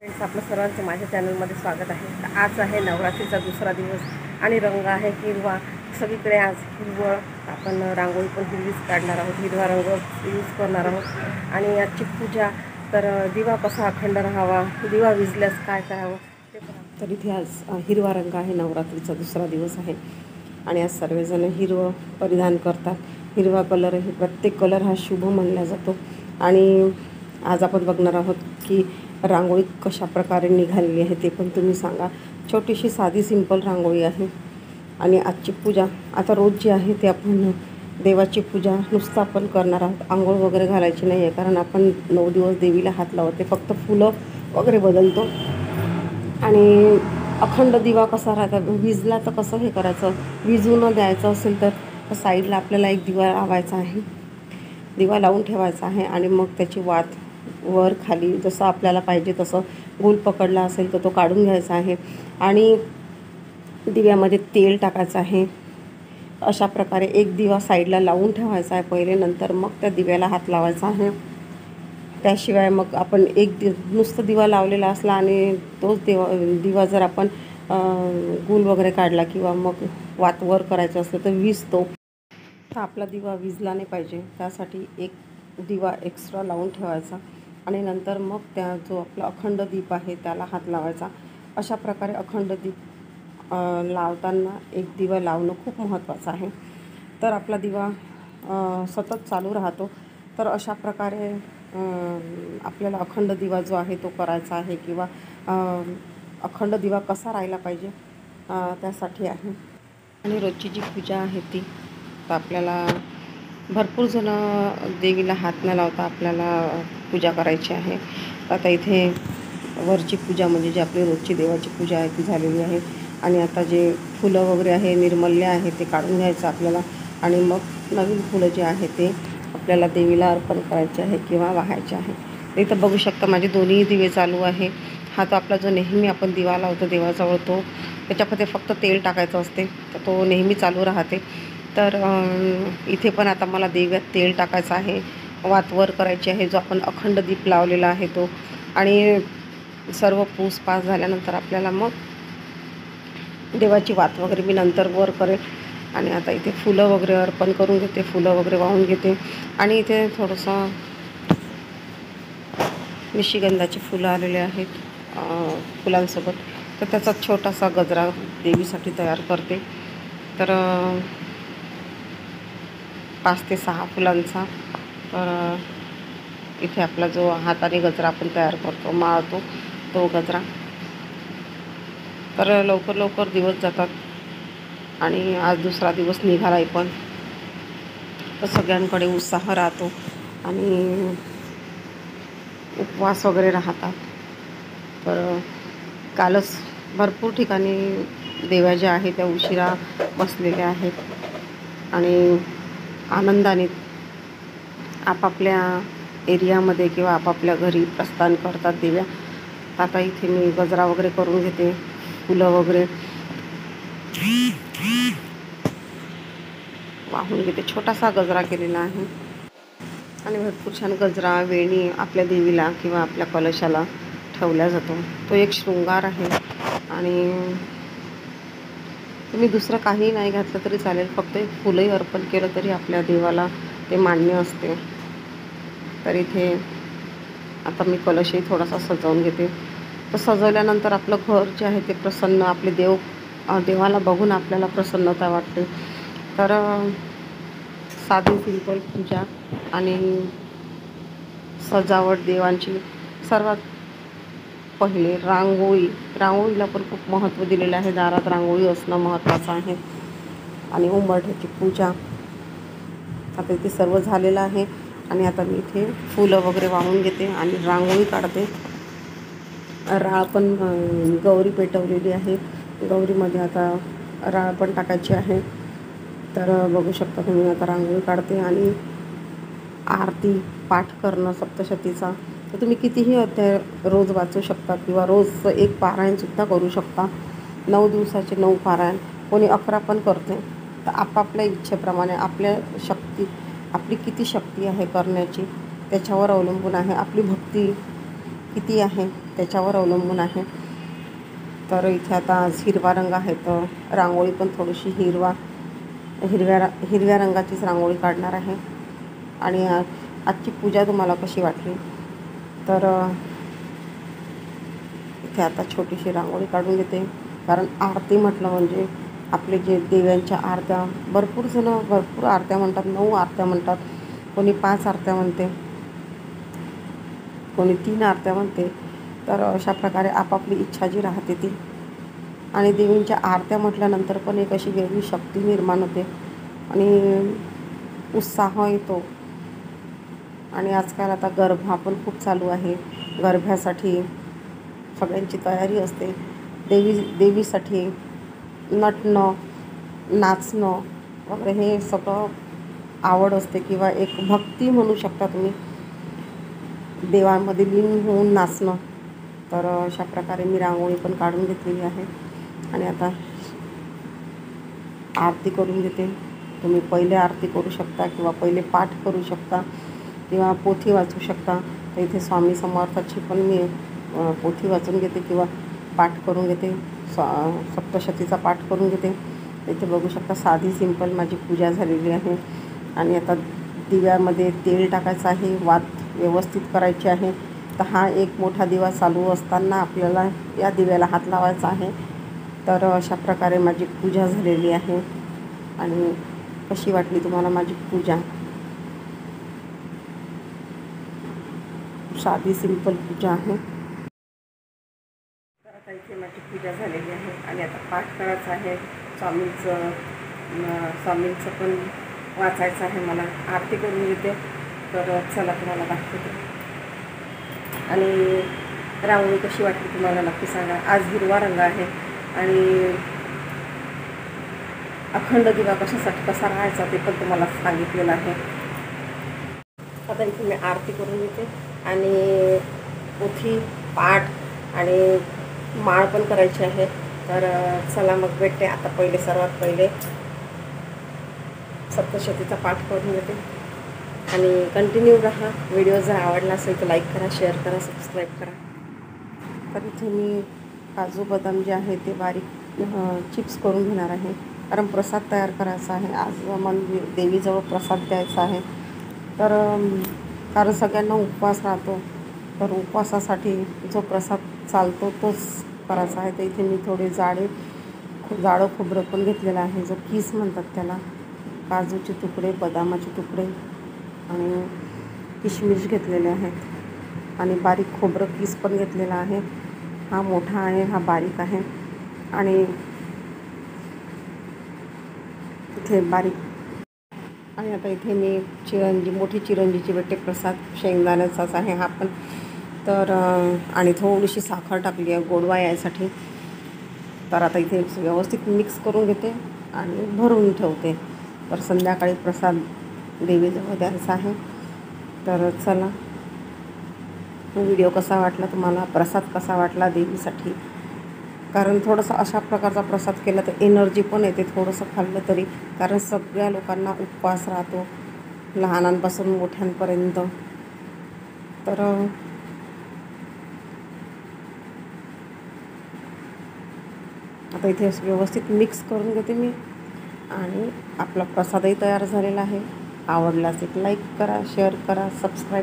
Friends, आपलं सर्वांचं माझ्या चॅनलमध्ये स्वागत आहे. तर आज आहे नवरात्रीचा दुसरा दिवस आणि रंग आहे हिरवा. सगळीकडे आज हिरवळ. आपण रांगोळी पण हिरवीच काढणार आहोत, हिरवा रंग यूज करणार आहोत. आणि आजची पूजा तर दिवा कसा अखंड राहावा, दिवा विझल्यास काय करावं ते पण. तर इथे आज हिरवा रंग आहे, नवरात्रीचा दुसरा दिवस आहे आणि आज सर्वजण हिरवं परिधान करतात. हिरवा कलर हे प्रत्येक कलर हा शुभ मानला जातो. आणि आज आपण बघणार आहोत की रांगोळी कशा प्रकारे निघालेली आहे ते पण तुम्ही सांगा. छोटीशी साधी सिंपल रांगोळी आहे. आणि आजची पूजा आता रोज जी आहे ते आपण देवाची पूजा नुसतं आपण करणार आहोत. आंघोळ वगैरे घालायची नाही आहे, कारण आपण 9 दिवस देवीला हात लावते, फक्त फुलं वगैरे बदलतो. आणि अखंड दिवा कसा राहतात, विजला तर कसं हे करायचं, विजू न द्यायचं असेल तर साईडला आपल्याला एक दिवा लावायचा आहे, दिवा लावून ठेवायचा आहे. आणि मग त्याची वात वर खाली जसं आपल्याला पाहिजे तसं गोल पकडला असेल तर तो काढून घ्यायचा आहे. आणि दिव्यामध्ये तेल टाकायचं आहे. अशा प्रकारे एक दिवा साईडला लावून ठेवायचा आहे पहिले, नंतर मग त्या दिव्याला हात लावायचा आहे. त्याशिवाय मग आपण नुसतं दिवा लावलेला असला आणि तोच दिवा जर आपण गोल वगैरे काढला किंवा मग वात वर करायचं असलं तर विझतो. तर आपला दिवा विझला नाही पाहिजे, त्यासाठी एक दिवा एक्स्ट्रा लावून ठेवायचा. आणि नंतर मग त्या जो आपला अखंड दीप आहे त्याला हात लावायचा. अशा प्रकारे अखंड दीप लावताना एक दिवा लावणं खूप महत्त्वाचं आहे, तर आपला दिवा सतत चालू राहतो. तर अशा प्रकारे आपल्याला अखंड दिवा जो आहे तो करायचा आहे, किंवा अखंड दिवा कसा राहायला पाहिजे त्यासाठी आहे. आणि रोजची जी पूजा आहे ती तर आपल्याला भरपूर जणं देवीला हात न लावता आपल्याला पूजा करायची आहे. आता इथे वरची पूजा म्हणजे जी आपली रोजची देवाची पूजा आहे ती झालेली आहे. आणि आता जे फुलं वगैरे आहे, निर्मल्य आहे, ते काढून घ्यायचं आपल्याला. आणि मग नवीन फुलं जे आहे ते आपल्याला देवीला अर्पण करायचे आहे किंवा वाहायचे आहे. इथं बघू शकता माझे दोन्ही दिवे चालू आहे. हा तो आपला जो नेहमी आपण दिवा लावतो देवाजवळ, तो त्याच्यामध्ये फक्त तेल टाकायचं असते, तर तो नेहमी चालू राहते. तर इथे पण आता मला देव्यात तेल टाकायचं आहे, वात वर करायची आहे, जो आपण अखंड दीप लावलेला आहे तो. आणि सर्व पूस पास झाल्यानंतर आपल्याला मग देवाची वात वगैरे मी नंतर वर करेल. आणि आता इथे फुलं वगैरे अर्पण करून घेते, फुलं वगैरे वाहून घेते. आणि इथे थोडंसं निशिगंधाची फुलं आलेले आहेत फुलांसोबत, तर त्याचा छोटासा गजरा देवीसाठी तयार करते. तर 5 ते 6 फुलांचा. तर इथे आपला जो हाताने गजरा आपण तयार करतो, माळतो, तो गजरा. तर लवकर लवकर दिवस जातात आणि आज दुसरा दिवस निघालाय पण. तर सगळ्यांकडे उत्साह राहतो आणि उपवास वगैरे राहतात. तर कालच भरपूर ठिकाणी देव्या ज्या आहेत त्या उशिरा बसलेल्या आहेत आणि आनंदाने आपापल्या एरियामध्ये किंवा आपापल्या घरी प्रस्थान करतात देव्या. आता इथे मी गजरा वगैरे करून घेते, फुलं वगैरे वाहून घेते. छोटासा गजरा केलेला आहे आणि भरपूर छान गजरा वेणी आपल्या देवीला किंवा आपल्या कलशाला ठेवला जातो. तो एक शृंगार आहे. आणि तुम्ही दुसरं काही नाही घातलं तरी चालेल, फक्त एक फुलंही अर्पण केलं तरी आपल्या देवाला ते मान्य असते. तर इथे आता मी कलशही थोडासा सजवून घेते. तर सजवल्यानंतर आपलं घर जे आहे ते प्रसन्न, आपले देवाला बघून आपल्याला प्रसन्नता वाटते. तर साधी सिंपल पूजा आणि सजावट देवांची. सर्वात पहिले रांगोळीला पण खूप महत्त्व दिलेलं आहे. दारात रांगोळी असणं महत्त्वाचं आहे. आणि उंबरठ्याची पूजा आता इथे सर्व झालेलं आहे. आणि आता मी इथे फुलं वगैरे वाहून घेते आणि रांगोळी काढते. राळ पण गौरी पेटवलेली आहे, गौरीमध्ये आता राळ पण टाकायची आहे. तर बघू शकता तुम्ही, आता रांगोळी काढते. आणि आरती पाठ करणं सप्तशतीचा, तर तुम्ही कितीही अध्याय रोज वाचू शकता किंवा रोज एक पारायणसुद्धा करू शकता. 9 दिवसाचे 9 पारायण, कोणी 11 पण करते. तर आपापल्या इच्छेप्रमाणे आपली किती शक्ती आहे करण्याची त्याच्यावर अवलंबून आहे, आपली भक्ती किती आहे त्याच्यावर अवलंबून आहे. तर इथे आता आज हिरवा रंग आहे, तर रांगोळी पण थोडीशी हिरव्या रंगाचीच रांगोळी काढणार आहे. आणि आजची पूजा तुम्हाला कशी वाटली, तर इथे आता छोटीशी रांगोळी काढून घेते. कारण आरती म्हटलं म्हणजे आपले जे देव्यांच्या आरत्या, भरपूर आरत्या म्हणतात, 9 आरत्या म्हणतात, कोणी 5 आरत्या म्हणते, कोणी 3 आरत्या म्हणते. तर अशा प्रकारे आपापली इच्छा जी राहते ती. आणि देवींच्या आरत्या म्हटल्यानंतर पण एक अशी वेगळी शक्ती निर्माण होते आणि उत्साह येतो. आणि आजकाल आता गरबा पण खूप चालू आहे. गरब्यासाठी सगळ्यांची तयारी असते. देवीसाठी नटणं, नाचणं वगैरे हे सगळं आवड असते, किंवा एक भक्ती म्हणू शकता तुम्ही, देवांमध्ये लीन होऊन नाचणं. तर अशा प्रकारे मी रांगोळी पण काढून घेतलेली आहे. आणि आता आरती करून घेते. तुम्ही पहिले आरती करू शकता, किंवा पहिले पाठ करू शकता, किंवा पोथी वाचू शकता. तर इथे स्वामी समर्थाची पण मी पोथी वाचून घेते किंवा पाठ करून घेते. सप्तशतीचा पाठ करून घेते. इथे बघू शकता साधी सिंपल माझी पूजा झालेली आहे. आणि आता दिव्यामध्ये तेल टाकायचं आहे, वात व्यवस्थित करायची आहे. तर हा एक मोठा दिवा चालू असताना आपल्याला या दिव्याला हात लावायचा आहे. तर अशा प्रकारे माझी पूजा झालेली आहे. आणि कशी वाटली तुम्हाला माझी पूजा? साधी सिंपल पूजा आहे. तर आता इथे माझी पूजा झालेली आहे आणि आता पाठ करायचं आहे. स्वामींचं पण वाचायचं आहे मला. आरती करून घेते. तर चला तुम्हाला दाखवते. आणि रांगोळी कशी वाटली तुम्हाला नक्की सांगा. आज हिरवा रंग आहे आणि अखंड दिवा कसा राहायचा ते पण तुम्हाला सांगितलेलं आहे. आता इथे मी आरती करून घेते आणि पोथी, पाठ आणि माळ पण करायची आहे. तर चला मग भेटते. आता सर्वात पहिले सप्तशतीचा पाठ करून घेते आणि कंटिन्यू राहा. व्हिडिओ जर आवडला असेल तर लाईक करा, शेअर करा, सबस्क्राईब करा. तर इथे मी काजू बदाम जे आहे ते बारीक चिप्स करून घेणार आहे. कारण प्रसाद तयार करायचा आहे. आज मला देवीजवळ प्रसाद द्यायचा आहे. तर कारण सगळ्यांना उपवास राहतो, तर उपवासासाठी जो प्रसाद चालतो तोच करायचा आहे. तर इथे मी थोडे जाडं खोबरं पण घेतलेलं आहे, जो कीस म्हणतात त्याला. काजूचे तुकडे, बदामाचे तुकडे आणि किशमिश घेतलेले आहेत. आणि बारीक खोबरं कीस पण घेतलेला आहे. हा मोठा आहे, हा बारीक आहे. आणि इथे बारीक. आणि आता इथे मी मोठी चिरंजीची भेटते प्रसाद, शेंगदाण्याचाच आहे हा पण. तर आणि थोडीशी साखर टाकली आहे गोडवा यायसाठी. तर आता इथे व्यवस्थित मिक्स करून घेते आणि भरून ठेवते. तर संध्याकाळी प्रसाद देवीजवळ द्यायचा आहे. तर चला, व्हिडिओ कसा वाटला तुम्हाला, प्रसाद कसा वाटला देवीसाठी. कारण थोडंसं अशा प्रकारचा प्रसाद केला तर एनर्जी पण येते थोडंसं खाल्लं तरी. कारण सगळ्या लोकांना उपवास राहतो, लहानांपासून मोठ्यांपर्यंत. तर आता इथे व्यवस्थित मिक्स करून घेते मी. आणि आपला प्रसादही तयार झालेला आहे. आवडल्यास एक लाईक करा, शेअर करा, सबस्क्राईब